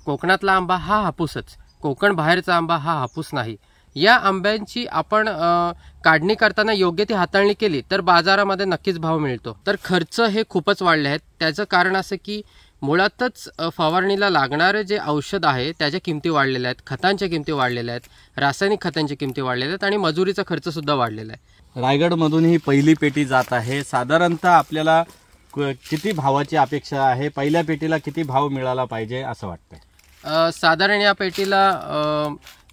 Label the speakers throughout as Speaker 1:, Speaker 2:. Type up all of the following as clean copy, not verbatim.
Speaker 1: कोकणातला आंबा हा हापूसच, कोकण बाहेरचा आंबा हा हापूस नाही। या आंब्यांची आपण काढणी करताना योग्य ती हाताळणी केली तर बाजारामध्ये नक्कीच भाव मिळतो। तर खर्च हे खूपच वाढले आहेत। त्याचं कारण असं की मुळातच फवारणीला लागणारे जे औषध आहे त्याच्या किमती वाढलेल्या आहेत, खतांच्या किमती वाढलेल्या आहेत, रासायनिक खतांच्या किमती वाढलेल्या आहेत आणि मजुरीचा खर्च सुद्धा वाढलेला आहे।
Speaker 2: रायगडमधून ही पहिली पेटी जात आहे। साधारणतः आपल्याला किती भावाची अपेक्षा आहे? पहिल्या पेटीला किती भाव मिळाला पाहिजे असं वाटतंय?
Speaker 1: साधारण या पेटीला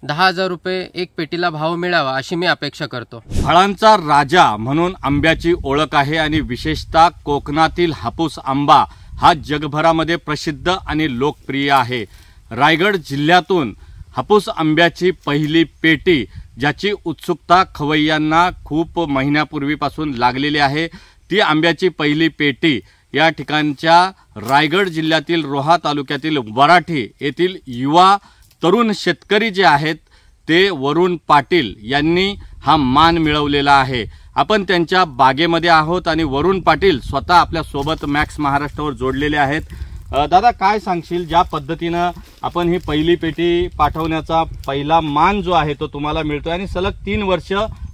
Speaker 1: 10,000 रुपये एक पेटीला भाव मिळावा अशी मी अपेक्षा करतो।
Speaker 2: फळांचा राजा म्हणून आंब्याची ओळख आहे आणि विशेषतः कोकणातील हापूस आंबा हा जगभरामध्ये प्रसिद्ध आणि लोकप्रिय आहे। रायगड जिल्ह्यातून हापूस आंब्याची पहिली पेटी ज्याची उत्सुकता खवय्यांना खूप महिन्यापूर्वीपासून लागलेली आहे, ती आंब्याची पहिली पेटी या ठिकाणच्या रायगड जिल्ह्यातील रोहा तालुक्यातील वराठी येथील युवा तरुण शेतकरी जे आहेत ते वरुण पाटील यांनी हा मान मिळवलेला आहे। आपण त्यांच्या बागेमध्ये आहोत आणि वरुण पाटील स्वतः आपल्या सोबत मॅक्स महाराष्ट्रावर जोडलेले आहेत। दादा, काय सांगशील, ज्या पद्धतीनं आपण ही पहिली पेटी पाठवण्याचा पहिला मान जो आहे तो तुम्हाला मिळतोय आणि सलग 3 वर्ष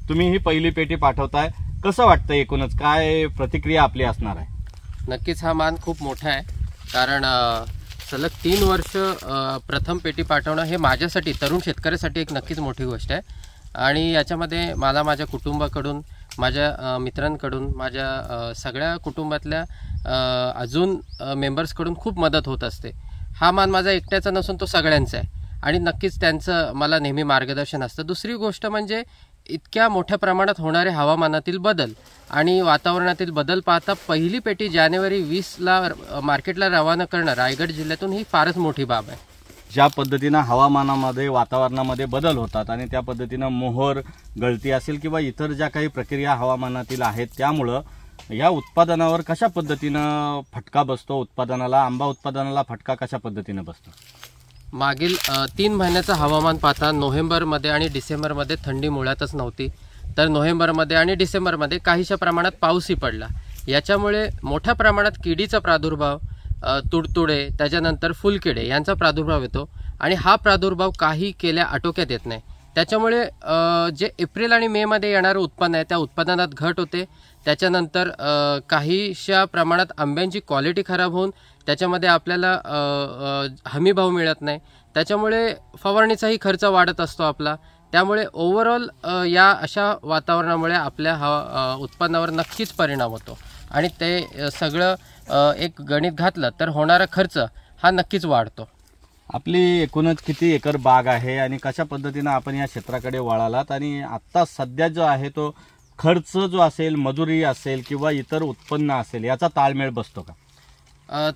Speaker 2: तुम्ही ही पहिली पेटी पाठवताय, कसं वाटतं? एकूणच काय प्रतिक्रिया आपली असणार आहे?
Speaker 1: नक्कीच हा मान खूप मोठा आहे, कारण सलग 3 वर्ष प्रथम पेटी पाठवणं हे माझ्यासाठी, तरुण शेतकऱ्यासाठी एक नक्कीच मोठी गोष्ट आहे। आणि याच्यामध्ये मला माझ्या कुटुंबाकडून, माझ्या मित्रांकडून, माझ्या सगळ्या कुटुंबातल्या अजून मेंबर्सकडून खूप मदत होत असते। हा मान माझा एकट्याचा नसून तो सगळ्यांचा आहे आणि नक्कीच त्यांचं मला नेहमी मार्गदर्शन असतं। दुसरी गोष्ट म्हणजे इतक्या मोठ्या प्रमाणात होणारे हवामानातील बदल आणि वातावरणातील बदल पाहता पहिली पेटी जानेवारी 20ला मार्केटला रवाना करणं रायगड जिल्ह्यातून ही फारच मोठी बाब आहे।
Speaker 2: ज्या पद्धतीनं हवामानामध्ये, वातावरणामध्ये बदल होतात आणि त्या पद्धतीनं मोहर गळती असेल किंवा इतर ज्या काही प्रक्रिया हवामानातील आहेत त्यामुळं या उत्पादनावर कशा पद्धतीनं फटका बसतो? उत्पादनाला, आंबा उत्पादनाला फटका कशा पद्धतीनं बसतो?
Speaker 1: मागील 3 महिन्याचं हवामान पाहता नोव्हेंबरमध्ये आणि डिसेंबरमध्ये थंडी मुळातच नव्हती, तर नोव्हेंबरमध्ये आणि डिसेंबरमध्ये काहीशा प्रमाणात पाऊसही पडला। याच्यामुळे मोठ्या प्रमाणात किडीचा प्रादुर्भाव, तुडतुडे, त्याच्यानंतर फुलकिडे यांचा प्रादुर्भाव येतो आणि हा प्रादुर्भाव काही केल्या आटोक्यात येत नाही। त्याच्यामुळे जे एप्रिल आणि मे मध्ये येणारं उत्पन्न आहे त्या उत्पादनात घट होते। त्याच्यानंतर काहीशा प्रमाणात आंब्यांची क्वालिटी खराब होऊन त्याच्यामध्ये आपल्याला हमीभाव मिळत नाही। त्याच्यामुळे फवारणीचाही खर्च वाढत असतो आपला। त्यामुळे ओव्हरऑल या अशा वातावरणामुळे आपल्या उत्पन्नावर नक्कीच परिणाम होतो आणि ते सगळं एक गणित घातलं तर होणारा खर्च हा नक्कीच वाढतो।
Speaker 2: आपली एकूणच किती एकर बाग आहे आणि कशा पद्धतीनं आपण या क्षेत्राकडे वळालात आणि आता सध्या जो आहे तो खर्च जो असेल, मजुरी असेल किंवा इतर उत्पन्न असेल, याचा ताळमेळ बसतो का?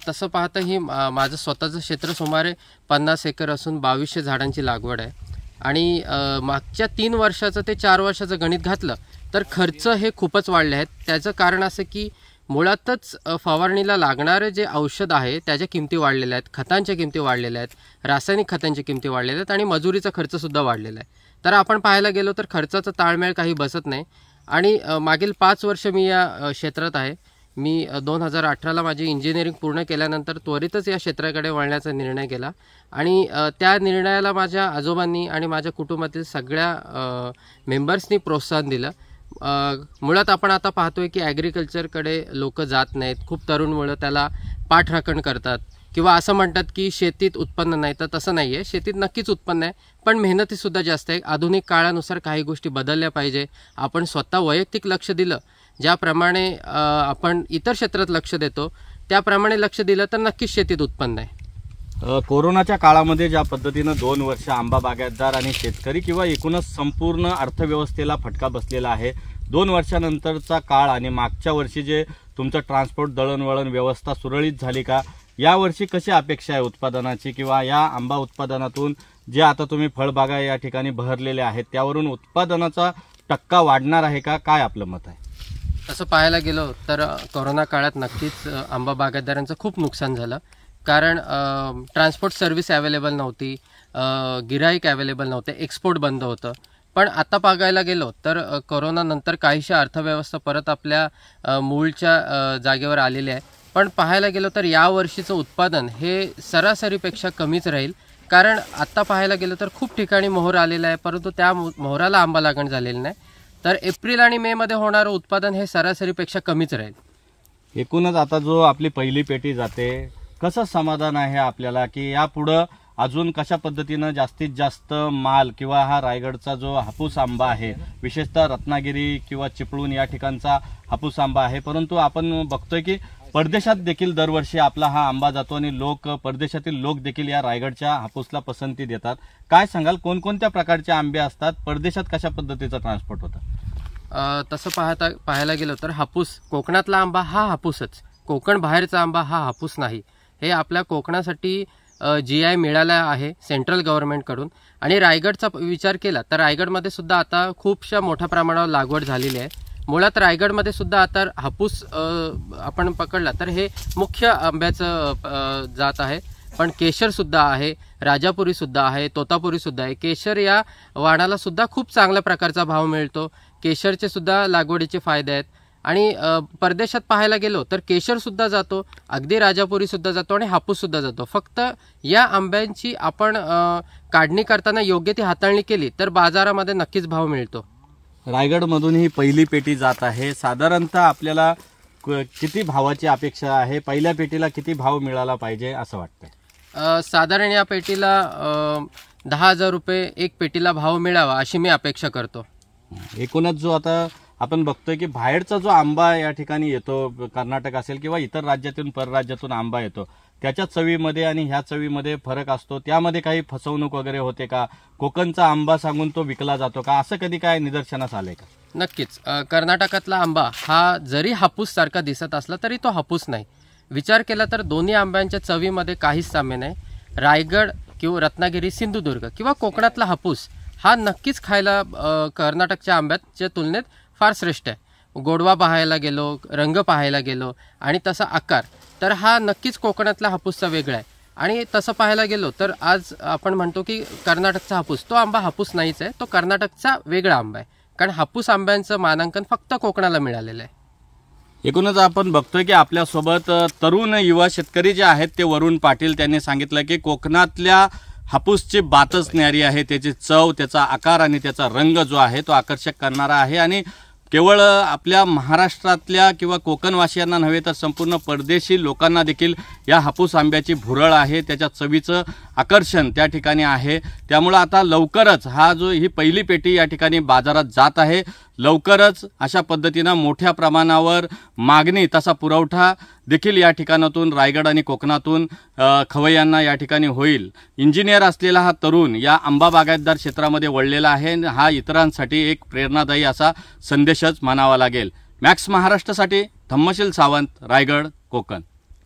Speaker 1: तसं पाहता ही माझं स्वतःचं क्षेत्र सुमारे 50 एकर असून 2200 झाडांची लागवड आहे आणि मागच्या 3 वर्षाचं ते 4 वर्षाचं गणित घातलं तर खर्च हे खूपच वाढले आहेत। त्याचं कारण असं की मुळातच फवारणीला लागणारे जे औषध आहे त्याच्या किमती वाढलेल्या आहेत, खतांच्या किमती वाढलेल्या आहेत, रासायनिक खतांच्या किमती वाढलेल्या आहेत आणि मजुरीचा खर्च सुद्धा वाढलेला आहे। तर आपण पाहायला गेलो तर खर्चाचा ताळमेळ काही बसत नाही आणि मागील 5 वर्ष मी या क्षेत्रात आहे। मी 2018ला माझी इंजिनिअरिंग पूर्ण केल्यानंतर त्वरितच या क्षेत्राकडे वळण्याचा निर्णय केला आणि त्या निर्णयाला माझ्या आजोबांनी आणि माझ्या कुटुंबातील सगळ्या मेंबर्सनी प्रोत्साहन दिलं। मुळात आपण आता पाहतोय की ॲग्रिकल्चरकडे लोक जात नाहीत, खूप तरुण मुलं त्याला पाठराखण करतात किंवा असं म्हणतात की शेतीत उत्पन्न नाही, तर तसं नाही आहे। शेतीत नक्कीच उत्पन्न आहे, पण मेहनतीसुद्धा जास्त आहे। आधुनिक काळानुसार काही गोष्टी बदलल्या पाहिजे। आपण स्वतः वैयक्तिक लक्ष दिलं, ज्याप्रमाणे आपण इतर क्षेत्रात लक्ष देतो त्याप्रमाणे लक्ष दिलं तर नक्कीच शेतीत उत्पन्न आहे।
Speaker 2: कोरोनाच्या काळामध्ये ज्या पद्धतीनं 2 वर्ष आंबा बागायतदार आणि शेतकरी किंवा एकूणच संपूर्ण अर्थव्यवस्थेला फटका बसलेला आहे, 2 वर्षानंतरचा काळ आणि मागच्या वर्षी जे तुमचं ट्रान्सपोर्ट, दळणवळण व्यवस्था सुरळीत झाली का? यावर्षी कशी अपेक्षा आहे उत्पादनाची किंवा या आंबा उत्पादनातून जे आता तुम्ही फळबागा या ठिकाणी बहरलेले आहेत त्यावरून उत्पादनाचा टक्का वाढणार आहे का? काय आपलं मत आहे?
Speaker 1: तसं पाहायला गेलो तर कोरोना काळात नक्कीच आंबा बागायतदारांचं खूप नुकसान झालं, कारण ट्रान्सपोर्ट सर्व्हिस अवेलेबल नव्हती, गिराईक अवेलेबल नव्हते, एक्सपोर्ट बंद होतं। पण आता बघायला गेलो तर कोरोना नंतर काहीशा अर्थव्यवस्था परत आपल्या मूळच्या जागेवर आलेली आहे। पण पाहायला गेलो तर या वर्षीचं उत्पादन हे सरासरीपेक्षा कमीच राहील. कारण आत्ता पाहायला गेलं तर खूप ठिकाणी मोहर आलेला आहे, परंतु त्या मोहराला आंबा लागण झालेला नाही. तर एप्रिल आणि मे मध्ये होणारं उत्पादन हे सरासरीपेक्षा कमीच राहील.
Speaker 2: एकूणच आता जो आपली पहिली पेटी जाते, कसं समाधान आहे आपल्याला की यापुढं अजून कशा पद्धतीनं जास्तीत जास्त माल किंवा हा रायगडचा जो हापूस आंबा आहे, विशेषतः रत्नागिरी किंवा चिपळूण या ठिकाणचा हापूस आंबा आहे, परंतु आपण बघतोय की परदेशात देखील दरवर्षी आपला हा आंबा जातो आणि परदेशातील लोक देखील या रायगडच्या हापूसला पसंती देतात. काय सांगाल, कोणकोणत्या प्रकारचे आंबे असतात, परदेशात कशा पद्धतीचं ट्रान्सपोर्ट होतं?
Speaker 1: तसं पाहायला गेलं तर हापूस, कोकणातला आंबा हा हापूसच, कोकण बाहेरचा आंबा हा हापूस नाही. हे आपल्या कोकणासाठी GI मिळाला आहे सेंट्रल गव्हर्नमेंटकडून. आणि रायगडचा विचार केला तर रायगडमध्ये सुद्धा आता खूपशा मोठ्या प्रमाणावर लागवड झालेली आहे. मुळात रायगडमध्ये सुद्धा आता हापूस आपण पकडला तर हे मुख्य आंब्याचं जात आहे. पण केशर सुद्धा आहे, राजापुरी सुद्धा आहे, तोतापुरी सुद्धा आहे. केशर या वाणाला सुद्धा खूप चांगल्या प्रकारचा भाव मिळतो. केशरचे सुद्धा लागवडीचे फायदे आहेत. आणि परदेशात पाहायला गेलो तर केशर सुद्धा जातो, अगदी राजापुरी सुद्धा जातो आणि हापूस सुद्धा जातो. फक्त या आंब्यांची आपण काढणी करताना योग्य ती हाताळणी केली तर बाजारामध्ये नक्कीच भाव मिळतो.
Speaker 2: रायगडमधून ही पहिली पेटी जात आहे. साधारणतः आपल्याला किती भावाची अपेक्षा आहे? पहिल्या पेटीला किती भाव मिळाला पाहिजे असं वाटतंय?
Speaker 1: साधारण या पेटीला 10,000 रुपये एक पेटीला भाव मिळावा अशी मी अपेक्षा करतो.
Speaker 2: एकूणच जो आता आपण बघतोय की बाहेरचा जो आंबा या ठिकाणी येतो, कर्नाटक असेल किंवा इतर राज्यातून परराज्यातून आंबा येतो, त्याच्या चवीमध्ये आणि ह्या चवीमध्ये फरक असतो. त्यामध्ये काही फसवणूक वगैरे होते का? कोकणचा आंबा सांगून तो विकला जातो का? असं कधी काय निदर्शनास आलंय का?
Speaker 1: नक्कीच. कर्नाटकातला आंबा हा जरी हापूस सारखा दिसत असला तरी तो हापूस नाही. विचार केला तर दोन्ही आंब्यांच्या चवीमध्ये काहीच साम्य नाही. रायगड किंवा रत्नागिरी, सिंधुदुर्ग किंवा कोकणातला हापूस हा नक्कीच खायला कर्नाटकच्या आंब्याच्या तुलनेत फार श्रेष्ठ आहे. गोडवा पाहायला गेलो, रंग पाहायला गेलो आणि तसा आकार, तर हा नक्कीच कोकणातला हापूसचा वेगळा आहे. आणि तसं पाहायला गेलो तर आज आपण म्हणतो की कर्नाटकचा हापूस, तो आंबा हापूस नाहीच आहे, तो कर्नाटकचा वेगळा आंबा आहे. कारण हापूस आंब्यांचं मानांकन फक्त कोकणाला मिळालेलं आहे.
Speaker 2: एकूणच आपण बघतोय की आपल्यासोबत तरुण युवा शेतकरी जे आहेत ते वरुण पाटील, त्यांनी सांगितलं की कोकणातल्या हापूसची बातच न्यारी आहे. त्याची चव, त्याचा आकार आणि त्याचा रंग जो आहे तो आकर्षक करणारा आहे. आणि केवळ आपल्या महाराष्ट्रातल्या किंवा कोकणवासियांना नव्हे तर संपूर्ण परदेशी लोकांना देखील या हापूस आंब्याची भुरळ आहे, त्याच्या चवीचं आकर्षण त्या ठिकाणी आहे. त्यामुळं आता लवकरच ही पहिली पेटी या ठिकाणी बाजारात जात आहे. लवकरच अशा पद्धतीनं मोठ्या प्रमाणावर मागणी तसा पुरवठा देखील या ठिकाणातून, रायगड आणि कोकणातून खवय्यांना या ठिकाणी होईल. इंजिनियर असलेला हा तरुण या आंबा बागायतदार क्षेत्रामध्ये वळलेला आहे. हा इतरांसाठी एक प्रेरणादायी असा संदेशच म्हणावा लागेल. मॅक्स महाराष्ट्रासाठी धम्मशील सावंत, रायगड, कोकण.